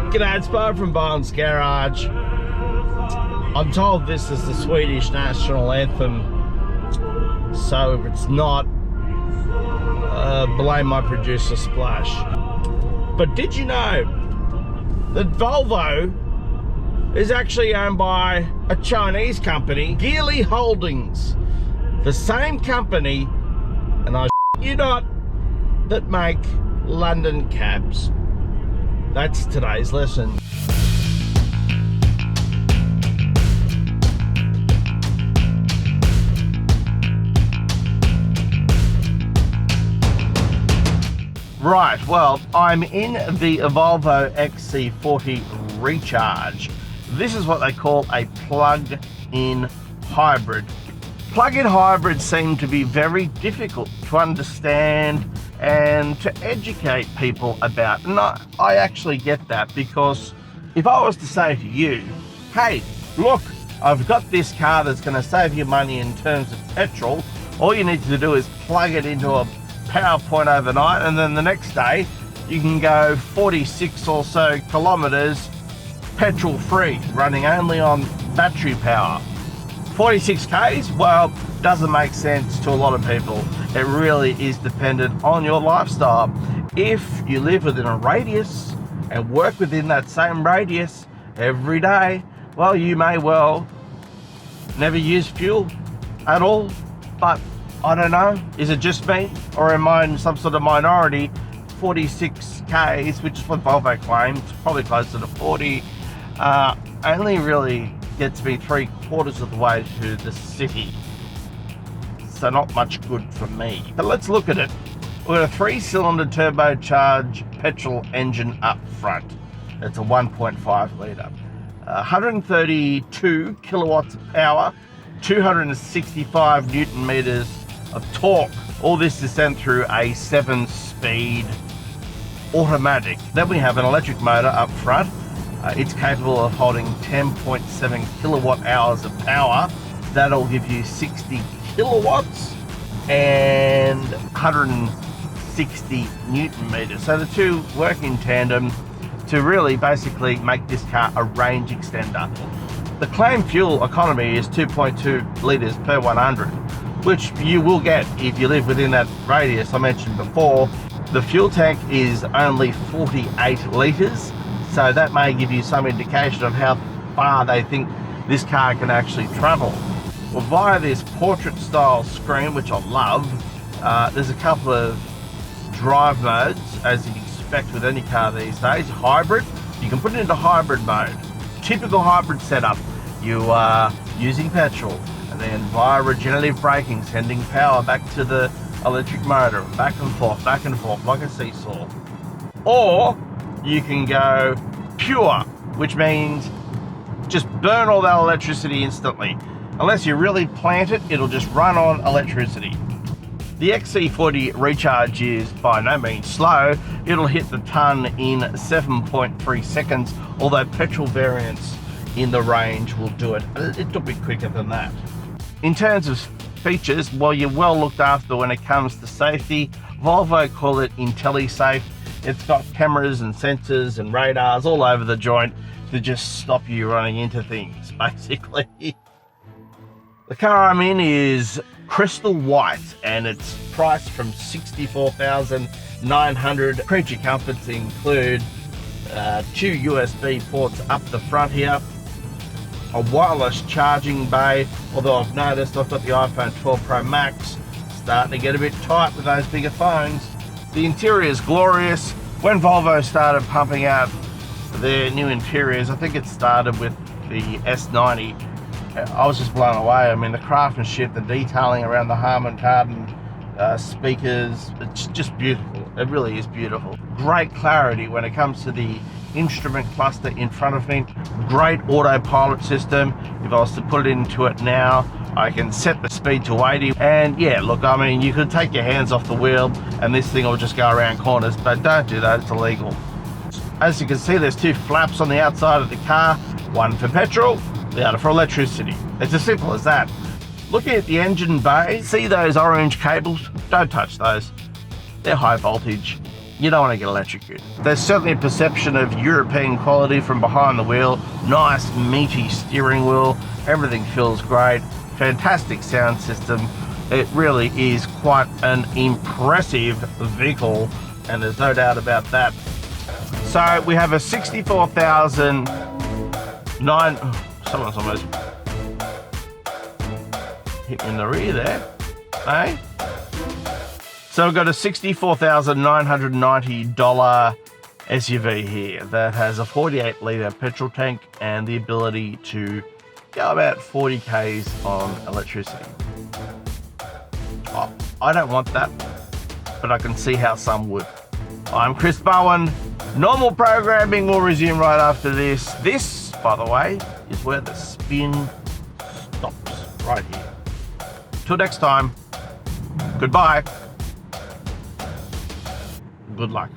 G'day, it's Bowen from Bowen's Garage. I'm told this is the Swedish national anthem, so if it's not, blame my producer Splash. But did you know that Volvo is actually owned by a Chinese company, Geely Holdings, the same company, and I you not, that make London cabs. That's today's lesson. Right, well, I'm in the Volvo XC40 Recharge. This is what they call a plug-in hybrid. Plug-in hybrids seem to be very difficult to understand and to educate people about. And I actually get that, because if I was to say to you, hey, look, I've got this car that's going to save you money in terms of petrol, all you need to do is plug it into a power point overnight, and then the next day you can go 46 or so kilometers petrol free, running only on battery power. 46 Ks, well, doesn't make sense to a lot of people. It really is dependent on your lifestyle. If you live within a radius and work within that same radius every day, well, you may well never use fuel at all. But I don't know, is it just me, or am I in some sort of minority? 46 Ks, which is what Volvo claims, probably closer to 40, only really gets me 3/4 of the way to the city. So not much good for me. But let's look at it. We've got a 3-cylinder turbocharged petrol engine up front. It's a 1.5 litre. 132 kilowatts of power, 265 Newton meters of torque. All this is sent through a 7-speed automatic. Then we have an electric motor up front. It's capable of holding 10.7 kilowatt hours of power. That'll give you 60 kilowatts and 160 Newton meters. So the two work in tandem to really basically make this car a range extender. The claimed fuel economy is 2.2 litres per 100, which you will get if you live within that radius I mentioned before. The fuel tank is only 48 litres, so that may give you some indication of how far they think this car can actually travel. Well, via this portrait style screen, which I love, there's a couple of drive modes, as you'd expect with any car these days. Hybrid, you can put it into hybrid mode. Typical hybrid setup, you are using petrol, and then via regenerative braking, sending power back to the electric motor, back and forth, like a seesaw. Or you can go pure, which means just burn all that electricity instantly. Unless you really plant it, it'll just run on electricity. The XC40 Recharge is by no means slow. It'll hit the ton in 7.3 seconds, although petrol variants in the range will do it a little bit quicker than that. In terms of features, well, you're well looked after when it comes to safety. Volvo call it IntelliSafe. It's got cameras and sensors and radars all over the joint to just stop you running into things, basically. The car I'm in is crystal white, and it's priced from $64,900. Creature comforts include 2 USB ports up the front here, a wireless charging bay, although I've noticed I've got the iPhone 12 Pro Max starting to get a bit tight with those bigger phones. The interior is glorious. When Volvo started pumping out their new interiors, I think it started with the S90, I was just blown away. I mean, the craftsmanship, the detailing around the Harman Kardon speakers, it's just beautiful. It really is beautiful. Great clarity when it comes to the instrument cluster in front of me. Great autopilot system. If I was to put it into it now, I can set the speed to 80. And yeah, look, I mean, you could take your hands off the wheel and this thing will just go around corners, but don't do that, it's illegal. As you can see, there's 2 flaps on the outside of the car, one for petrol, the other for electricity. It's as simple as that. Looking at the engine bay, see those orange cables? Don't touch those. They're high voltage. you don't want to get electrocuted. There's certainly a perception of European quality from behind the wheel. Nice meaty steering wheel, everything feels great, fantastic sound system. It really is quite an impressive vehicle, and there's no doubt about that. So we have a 64,009. Someone's almost hit me in the rear there, eh? So we've got a $64,990 SUV here that has a 48 litre petrol tank and the ability to go about 40 Ks on electricity. Oh, I don't want that, but I can see how some would. I'm Chris Bowen. Normal programming will resume right after this. This, by the way, is where the spin stops, right here. Till next time, goodbye. Good luck.